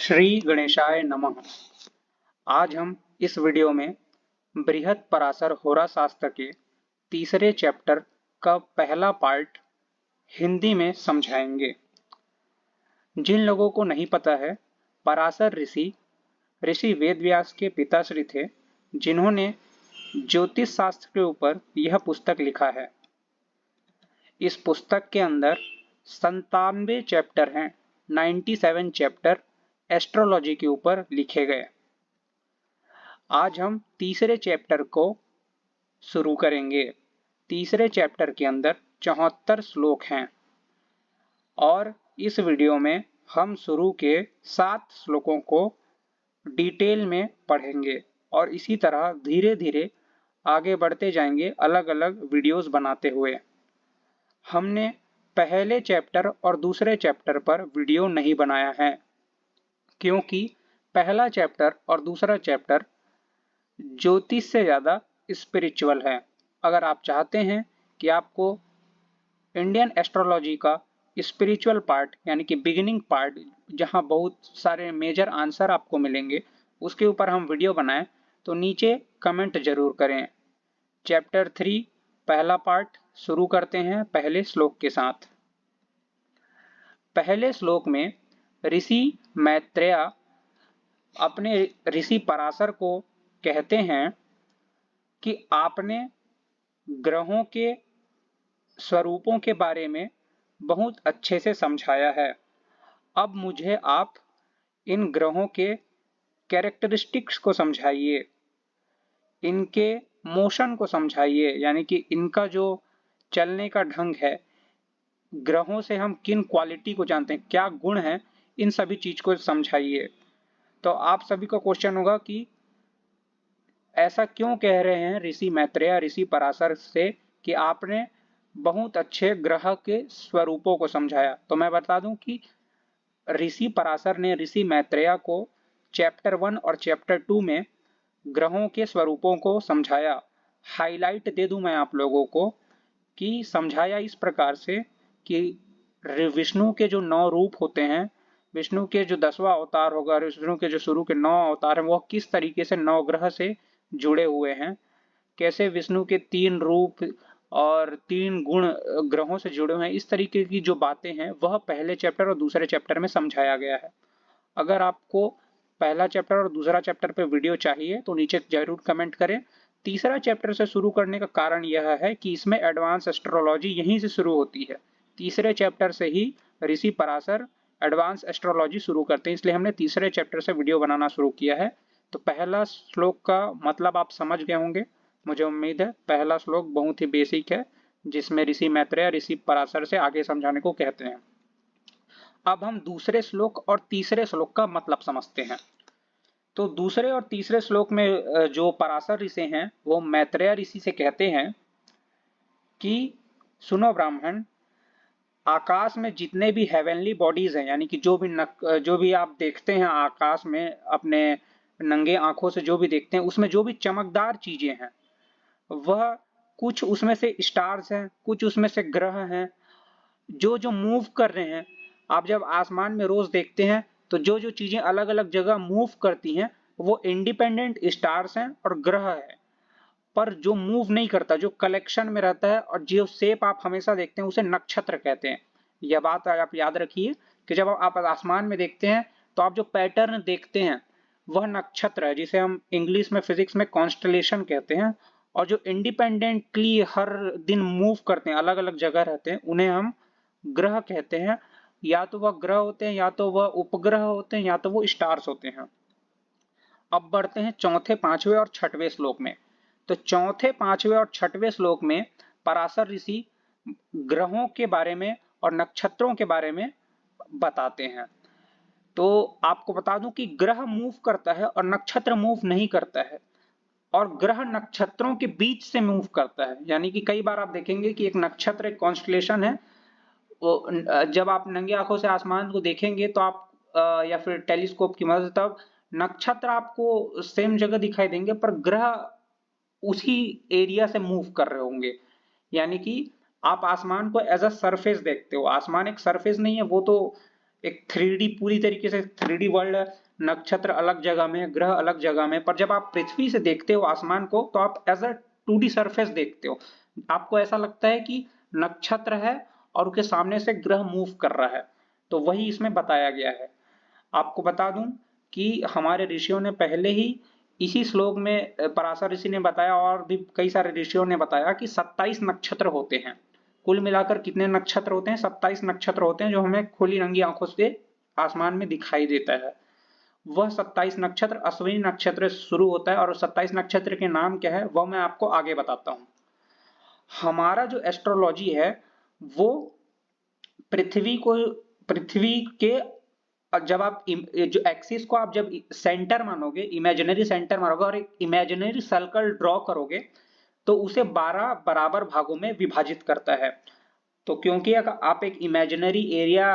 श्री गणेशाय नमः। आज हम इस वीडियो में बृहत्पराशर होरा शास्त्र के तीसरे चैप्टर का पहला पार्ट हिंदी में समझाएंगे। जिन लोगों को नहीं पता है, पराशर ऋषि वेदव्यास के पिताश्री थे, जिन्होंने ज्योतिष शास्त्र के ऊपर यह पुस्तक लिखा है। इस पुस्तक के अंदर 97 चैप्टर हैं। 97 चैप्टर एस्ट्रोलॉजी के ऊपर लिखे गए। आज हम तीसरे चैप्टर को शुरू करेंगे। तीसरे चैप्टर के अंदर 74 श्लोक हैं और इस वीडियो में हम शुरू के 7 श्लोकों को डिटेल में पढ़ेंगे और इसी तरह धीरे धीरे आगे बढ़ते जाएंगे अलग अलग वीडियोस बनाते हुए। हमने पहले चैप्टर और दूसरे चैप्टर पर वीडियो नहीं बनाया है क्योंकि पहला चैप्टर और दूसरा चैप्टर ज्योतिष से ज़्यादा स्पिरिचुअल है। अगर आप चाहते हैं कि आपको इंडियन एस्ट्रोलॉजी का स्पिरिचुअल पार्ट यानी कि बिगिनिंग पार्ट, जहां बहुत सारे मेजर आंसर आपको मिलेंगे, उसके ऊपर हम वीडियो बनाएं तो नीचे कमेंट जरूर करें। चैप्टर 3 पहला पार्ट शुरू करते हैं पहले श्लोक के साथ। पहले श्लोक में ऋषि मैत्रेय अपने ऋषि पराशर को कहते हैं कि आपने ग्रहों के स्वरूपों के बारे में बहुत अच्छे से समझाया है। अब मुझे आप इन ग्रहों के कैरेक्टरिस्टिक्स को समझाइए, इनके मोशन को समझाइए, यानी कि इनका जो चलने का ढंग है, ग्रहों से हम किन क्वालिटी को जानते हैं, क्या गुण है, इन सभी चीज को समझाइए। तो आप सभी का क्वेश्चन होगा कि ऐसा क्यों कह रहे हैं ऋषि मैत्रेय ऋषि पराशर से कि आपने बहुत अच्छे ग्रह के स्वरूपों को समझाया। तो मैं बता दूं कि ऋषि पराशर ने ऋषि मैत्रेय को चैप्टर 1 और चैप्टर 2 में ग्रहों के स्वरूपों को समझाया। हाईलाइट दे दूं मैं आप लोगों को कि समझाया इस प्रकार से कि विष्णु के जो 9 रूप होते हैं, विष्णु के जो 10वां अवतार होगा, विष्णु के जो शुरू के 9 अवतार हैं, वह किस तरीके से 9 ग्रह से जुड़े हुए हैं, कैसे विष्णु के 3 रूप और 3 गुण ग्रहों से जुड़े हुए हैं, इस तरीके की जो बातें हैं वह पहले चैप्टर और दूसरे चैप्टर में समझाया गया है। अगर आपको पहला चैप्टर और दूसरा चैप्टर पे वीडियो चाहिए तो नीचे जरूर कमेंट करें। तीसरा चैप्टर से शुरू करने का कारण यह है कि इसमें एडवांस एस्ट्रोलॉजी यहीं से शुरू होती है। तीसरे चैप्टर से ही ऋषि पराशर एडवांस एस्ट्रोलॉजी शुरू करते हैं, इसलिए हमने तीसरे चैप्टर से वीडियो बनाना शुरू किया है। तो पहला श्लोक का मतलब आप समझ गए होंगे, मुझे उम्मीद है। पहला श्लोक बहुत ही बेसिक है, जिसमें ऋषि मैत्रेय ऋषि पराशर से आगे समझाने को कहते हैं। अब हम दूसरे श्लोक और तीसरे श्लोक का मतलब समझते हैं। तो दूसरे और तीसरे श्लोक में जो पराशर ऋषि हैं वो मैत्रेय ऋषि से कहते हैं कि सुनो ब्राह्मण, आकाश में जितने भी हेवनली बॉडीज हैं, यानी कि जो भी आप देखते हैं आकाश में अपने नंगे आंखों से जो भी देखते हैं, उसमें जो भी चमकदार चीजें हैं, वह कुछ उसमें से स्टार्स हैं, कुछ उसमें से ग्रह हैं जो जो मूव कर रहे हैं। आप जब आसमान में रोज देखते हैं तो जो जो चीजें अलग अलग जगह मूव करती हैं वो इंडिपेंडेंट स्टार्स हैं और ग्रह है, पर जो मूव नहीं करता, जो कलेक्शन में रहता है और जो शेप आप हमेशा देखते हैं, उसे नक्षत्र कहते हैं। यह बात आप याद रखिए कि जब आप आसमान में देखते हैं तो आप जो पैटर्न देखते हैं वह नक्षत्र है, जिसे हम इंग्लिश में फिजिक्स में कॉन्स्टलेशन कहते हैं। और जो इंडिपेंडेंटली हर दिन मूव करते हैं, अलग अलग जगह रहते हैं, उन्हें हम ग्रह कहते हैं। या तो वह ग्रह होते हैं, या तो वह उपग्रह होते हैं, या तो वो स्टार्स होते हैं। अब बढ़ते हैं चौथे, पांचवें और छठवें श्लोक में। तो चौथे, पांचवें और छठवें श्लोक में पराशर ऋषि ग्रहों के बारे में और नक्षत्रों के बारे में बताते हैं। तो आपको बता दूं कि ग्रह मूव करता है और नक्षत्र मूव नहीं करता है, और ग्रह नक्षत्रों के बीच से मूव करता है। यानी कि कई बार आप देखेंगे कि एक नक्षत्र, एक कॉन्स्टलेशन है, वो जब आप नंगी आंखों से आसमान को देखेंगे तो आप या फिर टेलीस्कोप की मदद से, तब नक्षत्र आपको सेम जगह दिखाई देंगे पर ग्रह उसी एरिया से मूव कर रहे होंगे। यानी कि आप आसमान को एज अ सरफेस देखते हो। आसमान एक सरफेस नहीं है, वो तो एक 3D पूरी तरीके से 3D वर्ल्ड है, नक्षत्र अलग जगह में, ग्रह अलग जगह में, पर जब आप पृथ्वी से देखते हो आसमान को तो आप एज अ 2D सरफेस देखते हो। आपको ऐसा लगता है कि नक्षत्र है और उसके सामने से ग्रह मूव कर रहा है, तो वही इसमें बताया गया है। आपको बता दूं कि हमारे ऋषियों ने पहले ही इसी श्लोक में पराशर ऋषि ने बताया और भी कई सारे ऋषियों ने बताया कि 27 नक्षत्र होते हैं। कुल मिलाकर कितने नक्षत्र होते हैं? 27 नक्षत्र होते हैं जो हमें खुली रंगी आंखों से आसमान में दिखाई देता है। वह 27 नक्षत्र अश्विनी नक्षत्र से शुरू होता है और 27 नक्षत्र के नाम क्या है वह मैं आपको आगे बताता हूं। हमारा जो एस्ट्रोलॉजी है वो पृथ्वी के जब आप जो एक्सिस को आप जब सेंटर मानोगे, इमेजिनरी सेंटर मानोगे और एक इमेजिनरी सर्कल ड्रॉ करोगे तो उसे 12 बराबर भागों में विभाजित करता है। तो क्योंकि अगर आप एक इमेजिनरी एरिया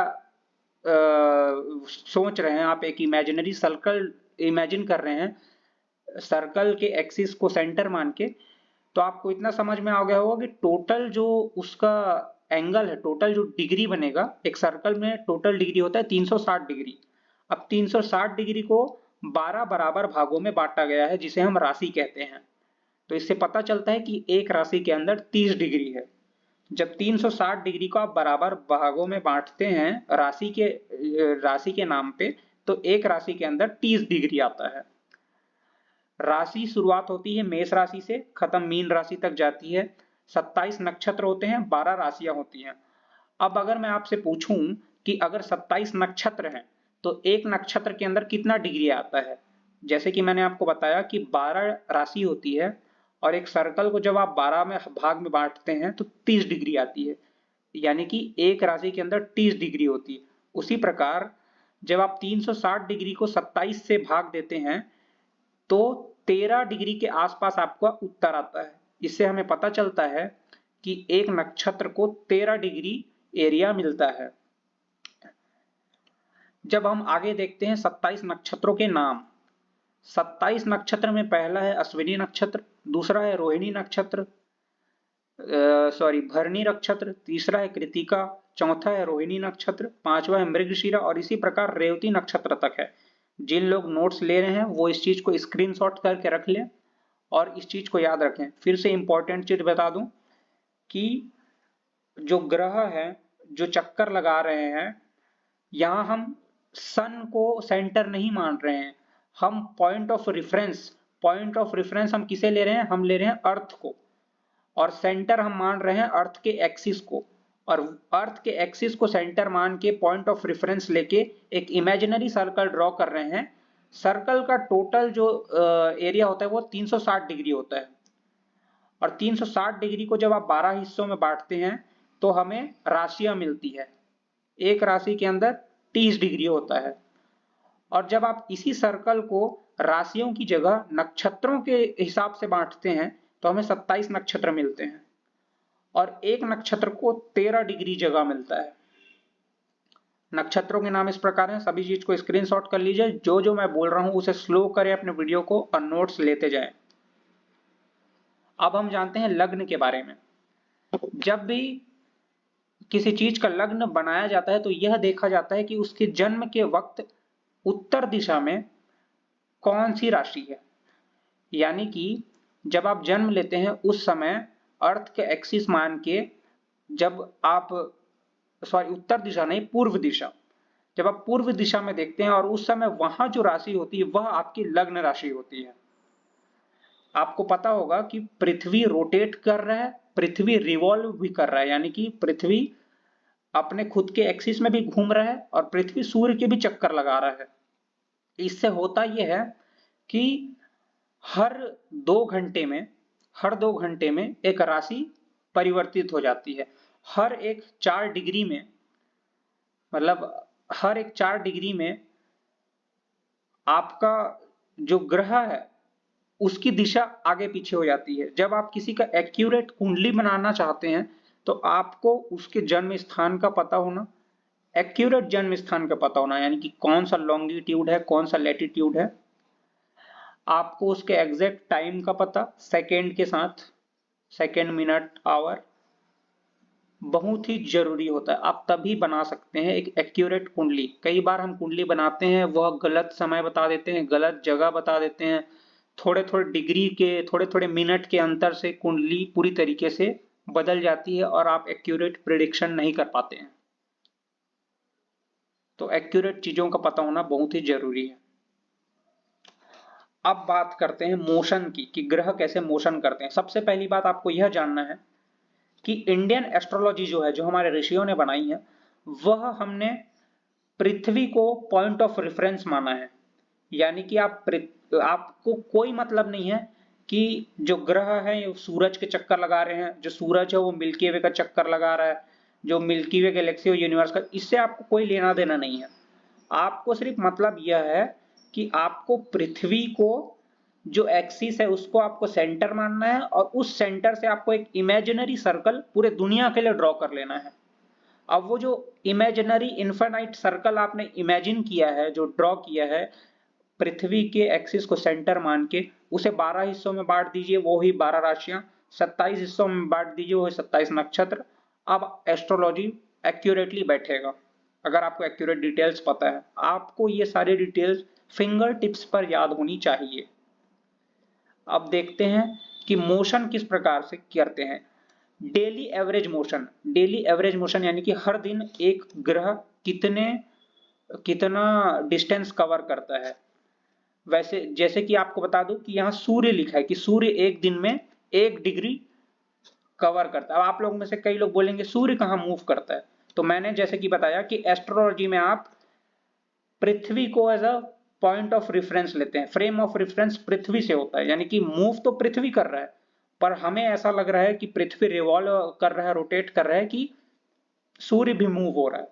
सोच रहे हैं, आप एक इमेजिनरी सर्कल इमेजिन कर रहे हैं सर्कल के एक्सिस को सेंटर मान के, तो आपको इतना समझ में आ गया होगा कि टोटल जो उसका एंगल है, टोटल जो डिग्री बनेगा, एक सर्कल में टोटल डिग्री होता है 360 डिग्री। अब 360 डिग्री को 12 बराबर भागों में बांटा गया है जिसे हम राशि कहते हैं। तो इससे पता चलता है कि एक राशि के अंदर 30 डिग्री है। जब 360 डिग्री को आप बराबर भागों में बांटते हैं राशि के नाम पे, तो एक राशि के अंदर 30 डिग्री आता है। राशि शुरुआत होती है मेष राशि से, खत्म मीन राशि तक जाती है। 27 नक्षत्र होते हैं, 12 राशियां होती हैं। अब अगर मैं आपसे पूछूं कि अगर 27 नक्षत्र हैं तो एक नक्षत्र के अंदर कितना डिग्री आता है? जैसे कि मैंने आपको बताया कि 12 राशि होती है और एक सर्कल को जब आप 12 में भाग में बांटते हैं तो 30 डिग्री आती है, यानी कि एक राशि के अंदर 30 डिग्री होती है। उसी प्रकार जब आप 360 डिग्री को 27 से भाग देते हैं तो 13 डिग्री के आसपास आपका उत्तर आता है। इससे हमें पता चलता है कि एक नक्षत्र को 13 डिग्री एरिया मिलता है। जब हम आगे देखते हैं 27 नक्षत्रों के नाम। 27 नक्षत्र में पहला है अश्विनी नक्षत्र, दूसरा है रोहिणी नक्षत्र, भरणी नक्षत्र, तीसरा है कृतिका, चौथा है रोहिणी नक्षत्र, पांचवा है मृगशिरा और इसी प्रकार रेवती नक्षत्र तक है। जिन लोग नोट्स ले रहे हैं वो इस चीज को स्क्रीनशॉट करके रख लें और इस चीज को याद रखें। फिर से इंपॉर्टेंट चीज बता दूं कि जो ग्रह है जो चक्कर लगा रहे हैं, यहां हम सन को सेंटर नहीं मान रहे हैं, हम पॉइंट ऑफ रेफरेंस हम किसे ले रहे हैं? हम ले रहे हैं अर्थ को, और सेंटर हम मान रहे हैं अर्थ के एक्सिस को, और अर्थ के एक्सिस को सेंटर मान के पॉइंट ऑफ रेफरेंस लेके एक इमेजिनरी सर्कल ड्रॉ कर रहे हैं। सर्कल का टोटल जो एरिया होता है वो 360 डिग्री होता है, और 360 डिग्री को जब आप 12 हिस्सों में बांटते हैं तो हमें राशियां मिलती है। एक राशि के अंदर 30 डिग्री होता है, और जब आप इसी सर्कल को राशियों की जगह नक्षत्रों के हिसाब से बांटते हैं तो हमें 27 नक्षत्र मिलते हैं, और एक नक्षत्र को 13 डिग्री जगह मिलता है। नक्षत्रों के नाम इस प्रकार हैं, सभी चीज को स्क्रीनशॉट कर लीजिए, जो जो मैं बोल रहा हूं उसे स्लो करें अपने वीडियो को और नोट्स लेते जाएं। अब हम जानते हैं लग्न के बारे में। जब भी किसी चीज का लग्न बनाया जाता है तो यह देखा जाता है कि उसके जन्म के वक्त उत्तर दिशा में कौन सी राशि है। यानी कि जब आप जन्म लेते हैं उस समय अर्थ के एक्सिस मान के, जब आप उत्तर दिशा नहीं, पूर्व दिशा, जब आप पूर्व दिशा में देखते हैं और उस समय वहां जो राशि होती है वह आपकी लग्न राशि होती है। आपको पता होगा कि पृथ्वी रोटेट कर रहा है, पृथ्वी रिवॉल्व भी कर रहा है, यानी कि पृथ्वी अपने खुद के एक्सिस में भी घूम रहा है और पृथ्वी सूर्य के भी चक्कर लगा रहा है। इससे होता यह है कि हर 2 घंटे में एक राशि परिवर्तित हो जाती है। हर एक 4 डिग्री में, मतलब हर एक 4 डिग्री में आपका जो ग्रह है उसकी दिशा आगे पीछे हो जाती है। जब आप किसी का एक्यूरेट कुंडली बनाना चाहते हैं तो आपको उसके जन्म स्थान का पता होना, एक्यूरेट जन्म स्थान का पता होना, यानी कि कौन सा लॉन्गिट्यूड है, कौन सा लैटिट्यूड है, आपको उसके एग्जैक्ट टाइम का पता, सेकेंड के साथ, सेकेंड, मिनट, आवर, बहुत ही जरूरी होता है। आप तभी बना सकते हैं एक एक्यूरेट कुंडली। कई बार हम कुंडली बनाते हैं, वह गलत समय बता देते हैं, गलत जगह बता देते हैं, थोड़े थोड़े डिग्री के, थोड़े थोड़े मिनट के अंतर से कुंडली पूरी तरीके से बदल जाती है और आप एक्यूरेट प्रिडिक्शन नहीं कर पाते हैं। तो एक्यूरेट चीजों का पता होना बहुत ही जरूरी है। अब बात करते हैं मोशन की, कि ग्रह कैसे मोशन करते हैं। सबसे पहली बात आपको यह जानना है कि इंडियन एस्ट्रोलॉजी जो है, जो हमारे ऋषियों ने बनाई है, वह हमने पृथ्वी को पॉइंट ऑफ रेफरेंस माना है। यानी कि आपको कोई मतलब नहीं है कि जो ग्रह है वो सूरज के चक्कर लगा रहे हैं, जो सूरज है वो मिल्की वे का चक्कर लगा रहा है, जो मिल्की वे गैलेक्सी और यूनिवर्स का, इससे आपको कोई लेना देना नहीं है। आपको सिर्फ मतलब यह है कि आपको पृथ्वी को जो एक्सिस है उसको आपको सेंटर मानना है और उस सेंटर से आपको एक इमेजिनरी सर्कल पूरे दुनिया के लिए ड्रॉ कर लेना है। अब वो जो इमेजिनरी इनफाइनाइट सर्कल आपने इमेजिन किया है, जो ड्रॉ किया है पृथ्वी के एक्सिस को सेंटर मान के, उसे 12 हिस्सों में बांट दीजिए, वो ही 12 राशियां, 27 हिस्सों में बांट दीजिए, वो 27 नक्षत्र। अब एस्ट्रोलॉजी एक्यूरेटली बैठेगा। अगर आपको एक्यूरेट डिटेल्स पता है, आपको ये सारी डिटेल्स फिंगर टिप्स पर याद होनी चाहिए। अब देखते हैं कि मोशन किस प्रकार से करते हैं। Daily average motion, daily average motion यानी कि हर दिन एक ग्रह कितना डिस्टेंस कवर करता है। वैसे जैसे कि आपको बता दूं कि यहाँ सूर्य लिखा है कि सूर्य एक दिन में 1 डिग्री कवर करता है। अब आप लोगों में से कई लोग बोलेंगे सूर्य कहाँ मूव करता है, तो मैंने जैसे कि बताया कि एस्ट्रोलॉजी में आप पृथ्वी को as a point of reference लेते हैं। फ्रेम ऑफ रेफरेंस पृथ्वी से होता है, यानी कि मूव तो पृथ्वी कर रहा है, पर हमें ऐसा लग रहा है कि पृथ्वी रिवॉल्व कर रहा है, रोटेट कर रहा है, कि सूर्य भी मूव हो रहा है।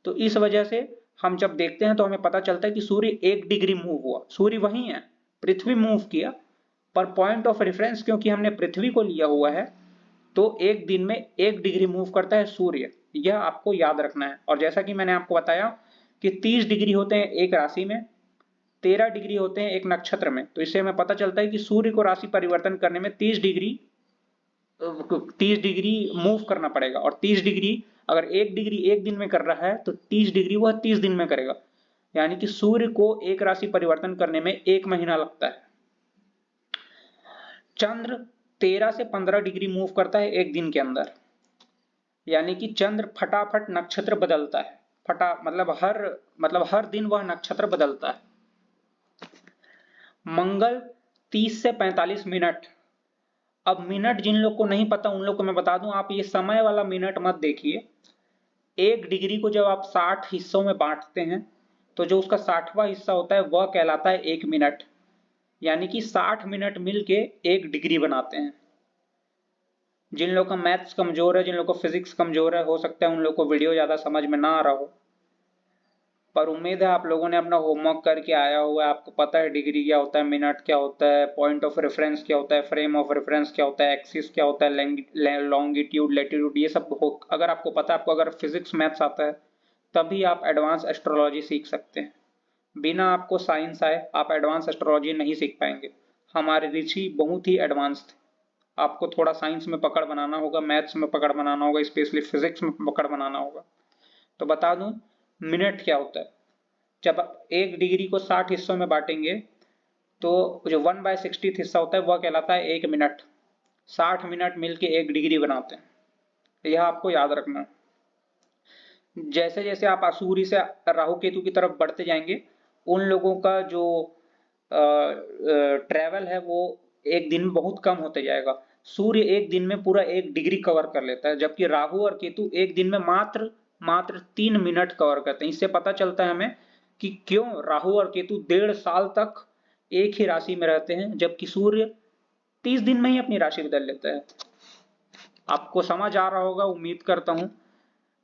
तो इस वजह से हम जब देखते हैं तो हमें पता चलता है कि सूर्य 1 डिग्री मूव हुआ। सूर्य वही है, पृथ्वी मूव किया, पर पॉइंट ऑफ रेफरेंस क्योंकि हमने पृथ्वी को लिया हुआ है, तो एक दिन में 1 डिग्री मूव करता है सूर्य। यह आपको याद रखना है। और जैसा कि मैंने आपको बताया कि 30 डिग्री होते हैं एक राशि में, 13 डिग्री होते हैं एक नक्षत्र में। तो इससे हमें पता चलता है कि सूर्य को राशि परिवर्तन करने में 30 डिग्री मूव करना पड़ेगा। और 30 डिग्री अगर 1 डिग्री एक दिन में कर रहा है तो 30 डिग्री वह 30 दिन में करेगा। यानी कि सूर्य को एक राशि परिवर्तन करने में 1 महीना लगता है। चंद्र 13 से 15 डिग्री मूव करता है एक दिन के अंदर। यानी कि चंद्र फटाफट नक्षत्र बदलता है। मतलब हर दिन वह नक्षत्र बदलता है। मंगल 30 से 45 मिनट। अब मिनट जिन लोग को नहीं पता उन लोग को मैं बता दूं, आप ये समय वाला मिनट मत देखिए। 1 डिग्री को जब आप 60 हिस्सों में बांटते हैं तो जो उसका 60वां हिस्सा होता है वह कहलाता है 1 मिनट। यानी कि 60 मिनट मिलके 1 डिग्री बनाते हैं। जिन लोग का मैथ्स कमजोर है, जिन लोग को फिजिक्स कमजोर है, हो सकता है उन लोग को वीडियो ज्यादा समझ में ना आ रहा हो, पर उम्मीद है आप लोगों ने अपना होमवर्क करके आया हुआ है। आपको पता है डिग्री क्या होता है, मिनट क्या होता है, पॉइंट ऑफ रेफरेंस क्या होता है, फ्रेम ऑफ रेफरेंस क्या होता है, एक्सिस क्या होता है, लॉन्गिट्यूड, लैटिट्यूड, ये सब अगर आपको पता है, आपको अगर फिजिक्स मैथ्स आता है, तभी आप एडवांस एस्ट्रोलॉजी सीख सकते हैं। बिना आपको साइंस आए आप एडवांस एस्ट्रोलॉजी नहीं सीख पाएंगे। हमारे ऋषि बहुत ही एडवांस थे। आपको थोड़ा साइंस में पकड़ बनाना होगा, मैथ्स में पकड़ बनाना होगा, स्पेशली फिजिक्स में पकड़ बनाना होगा। तो बता दूं मिनट क्या होता है। जब आप 1 डिग्री को 60 हिस्सों में बांटेंगे तो जो 1/60 हिस्सा होता है वह कहलाता है 1 मिनट। 60 मिनट मिलके 1 डिग्री बनाते हैं। यह आपको याद रखना है। जैसे जैसे आप सूर्य से राहु केतु की तरफ बढ़ते जाएंगे, उन लोगों का जो ट्रेवल है वो एक दिन में बहुत कम होते जाएगा। सूर्य एक दिन में पूरा 1 डिग्री कवर कर लेता है, जबकि राहु और केतु एक दिन में मात्र 3 मिनट कवर करते हैं। इससे पता चलता है हमें कि क्यों राहु और केतु 1.5 साल तक एक ही राशि में रहते हैं, जबकि सूर्य 30 दिन में ही अपनी राशि बदल लेता है। आपको समझ आ रहा होगा, उम्मीद करता हूं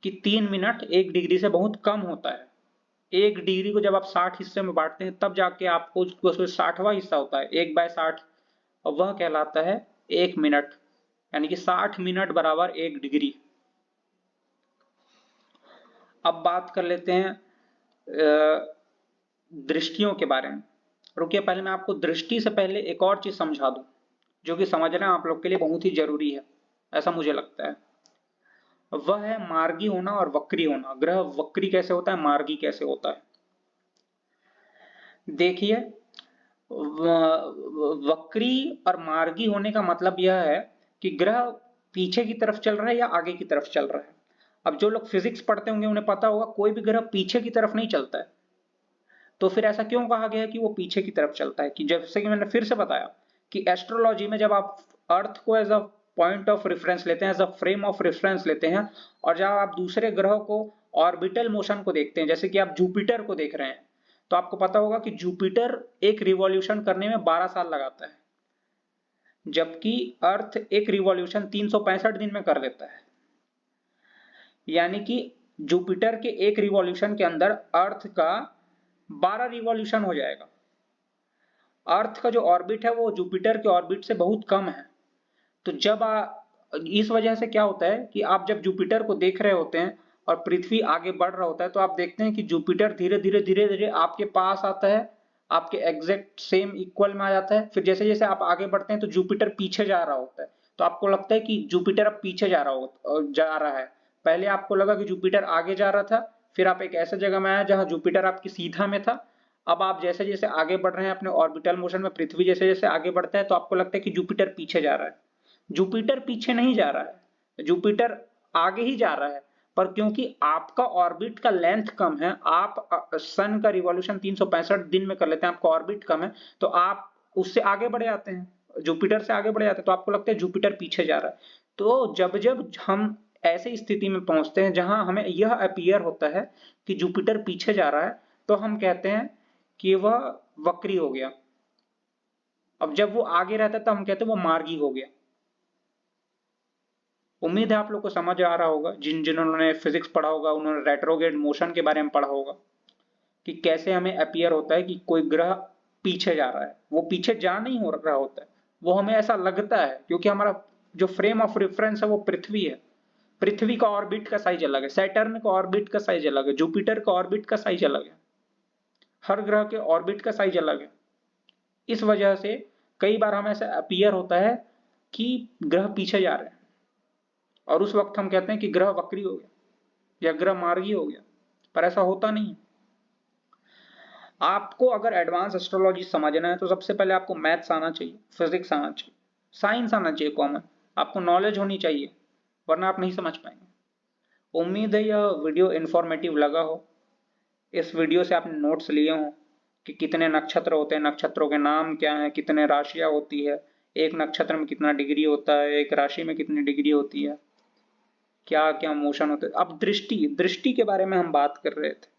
कि 3 मिनट 1 डिग्री से बहुत कम होता है। 1 डिग्री को जब आप 60 हिस्से में बांटते हैं तब जाके आपको 60वां हिस्सा होता है 1/60, और वह कहलाता है 1 मिनट। यानी कि 60 मिनट बराबर 1 डिग्री। अब बात कर लेते हैं दृष्टियों के बारे में। रुकिए, पहले मैं आपको दृष्टि से पहले एक और चीज समझा दूं, जो कि समझना आप लोग के लिए बहुत ही जरूरी है, ऐसा मुझे लगता है। वह है मार्गी होना और वक्री होना। ग्रह वक्री कैसे होता है, मार्गी कैसे होता है? देखिए, वक्री और मार्गी होने का मतलब यह है कि ग्रह पीछे की तरफ चल रहा है या आगे की तरफ चल रहा है। अब जो लोग फिजिक्स पढ़ते होंगे उन्हें पता होगा कोई भी ग्रह पीछे की तरफ नहीं चलता है। तो फिर ऐसा क्यों कहा गया कि वो पीछे की तरफ चलता है? कि जैसे कि मैंने फिर से बताया कि एस्ट्रोलॉजी में जब आप अर्थ को as a point of reference लेते हैं, as a frame of reference लेते हैं, और जब आप दूसरे ग्रह को ऑर्बिटल मोशन को देखते हैं, जैसे कि आप जुपिटर को देख रहे हैं, तो आपको पता होगा कि जुपिटर एक रिवॉल्यूशन करने में 12 साल लगाता है, जबकि अर्थ एक रिवॉल्यूशन 365 दिन में कर लेता है। यानी कि जुपिटर के एक रिवॉल्यूशन के अंदर अर्थ का 12 रिवॉल्यूशन हो जाएगा। अर्थ का जो ऑर्बिट है वो जुपिटर के ऑर्बिट से बहुत कम है। तो जब इस वजह से क्या होता है कि आप जब जुपिटर को देख रहे होते हैं और पृथ्वी आगे बढ़ रहा होता है, तो आप देखते हैं कि जुपिटर धीरे धीरे धीरे धीरे आपके पास आता है, आपके एग्जैक्ट सेम इक्वल में आ जाता है। फिर जैसे जैसे आप आगे बढ़ते हैं तो जुपिटर पीछे जा रहा होता है, तो आपको लगता है कि जुपिटर अब पीछे जा रहा है। पहले आपको लगा कि जुपिटर आगे जा रहा था, फिर आप एक ऐसे जगह में आए जहां जुपिटर आपकी सीधा में था। अब आप जैसे जैसे आगे बढ़ रहे हैं अपने ऑर्बिटल मोशन में, पृथ्वी जैसे जैसे आगे बढ़ता है, तो आपको लगता है कि जुपिटर पीछे जा रहा है। जुपिटर पीछे नहीं जा रहा है, जुपिटर आगे ही जा रहा है, पर क्योंकि आपका ऑर्बिट का लेंथ कम है, आप सन का रिवॉल्यूशन 365 दिन में कर लेते हैं, आपका ऑर्बिट कम है, तो आप उससे आगे बढ़ जाते हैं, जुपिटर से आगे बढ़ जाते हैं, तो आपको लगता है जुपिटर पीछे जा रहा है। तो जब जब हम ऐसी स्थिति में पहुंचते हैं जहां हमें यह अपीयर होता है कि जुपिटर पीछे जा रहा है, तो हम कहते हैं कि वह वक्री हो गया। अब जब वो आगे रहता है तो हम कहते हैं वो मार्गी हो गया। उम्मीद है आप लोग को समझ आ रहा होगा। जिन्होंने फिजिक्स पढ़ा होगा उन्होंने रेट्रोग्रेड मोशन के बारे में पढ़ा होगा कि कैसे हमें अपीयर होता है कि कोई ग्रह पीछे जा रहा है। वो पीछे जा नहीं हो रहा होता है, वो हमें ऐसा लगता है क्योंकि हमारा जो फ्रेम ऑफ रेफरेंस है वो पृथ्वी है। पृथ्वी का ऑर्बिट का साइज अलग है, सैटर्न का ऑर्बिट का साइज अलग है, जुपिटर का ऑर्बिट का साइज अलग है, हर ग्रह के ऑर्बिट का साइज अलग है। इस वजह से कई बार हमें ऐसा अपीयर होता है कि ग्रह पीछे जा रहे हैं, और उस वक्त हम कहते हैं कि ग्रह वक्री हो गया या ग्रह मार्गी हो गया, पर ऐसा होता नहीं है। आपको अगर एडवांस एस्ट्रोलॉजी समझना है तो सबसे पहले आपको मैथ्स आना चाहिए, फिजिक्स आना चाहिए, साइंस आना चाहिए, कॉमन आपको नॉलेज होनी चाहिए, वरना आप नहीं समझ पाएंगे। उम्मीद है यह वीडियो इंफॉर्मेटिव लगा हो। इस वीडियो से आपने नोट्स लिए हों कि कितने नक्षत्र होते हैं, नक्षत्रों के नाम क्या हैं, कितने राशियां होती है, एक नक्षत्र में कितना डिग्री होता है, एक राशि में कितनी डिग्री होती है, क्या क्या मोशन होते हैं। अब दृष्टि के बारे में हम बात कर रहे थे।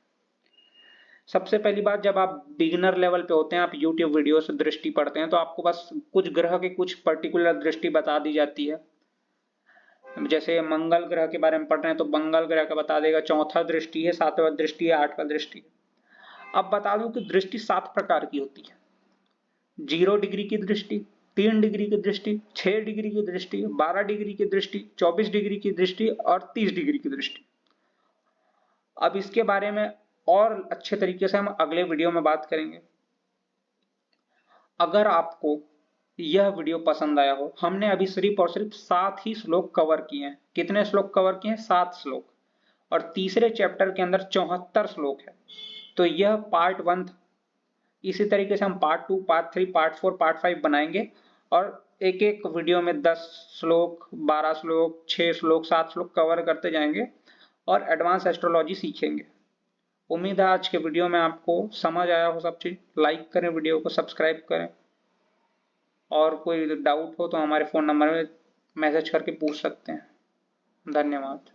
सबसे पहली बात, जब आप बिगिनर लेवल पे होते हैं, आप यूट्यूब वीडियो से दृष्टि पढ़ते हैं, तो आपको बस कुछ ग्रह के कुछ पर्टिकुलर दृष्टि बता दी जाती है। जैसे मंगल ग्रह के बारे में पढ़ रहे हैं तो मंगल ग्रह का बता देगा, चौथा दृष्टि है, सातवां दृष्टि है, आठवां दृष्टि है। अब बता दूं कि दृष्टि 7 प्रकार की होती है। 0 डिग्री की दृष्टि, 3 डिग्री की दृष्टि, 6 डिग्री की दृष्टि, 12 डिग्री की दृष्टि, 24 डिग्री की दृष्टि और 30 डिग्री की दृष्टि। अब इसके बारे में और अच्छे तरीके से हम अगले वीडियो में बात करेंगे। अगर आपको यह वीडियो पसंद आया हो, हमने अभी सिर्फ और सिर्फ 7 ही श्लोक कवर किए हैं। कितने श्लोक कवर किए हैं? 7 श्लोक, और तीसरे चैप्टर के अंदर 74 श्लोक है। तो यह पार्ट 1 था। इसी तरीके से हम पार्ट 2, पार्ट 3, पार्ट 4, पार्ट 5 बनाएंगे, और एक एक वीडियो में 10 श्लोक, 12 श्लोक, 6 श्लोक, 7 श्लोक कवर करते जाएंगे और एडवांस एस्ट्रोलॉजी सीखेंगे। उम्मीद है आज के वीडियो में आपको समझ आया हो सब चीज। लाइक करें, वीडियो को सब्सक्राइब करें, और कोई डाउट हो तो हमारे फोन नंबर में मैसेज करके पूछ सकते हैं। धन्यवाद।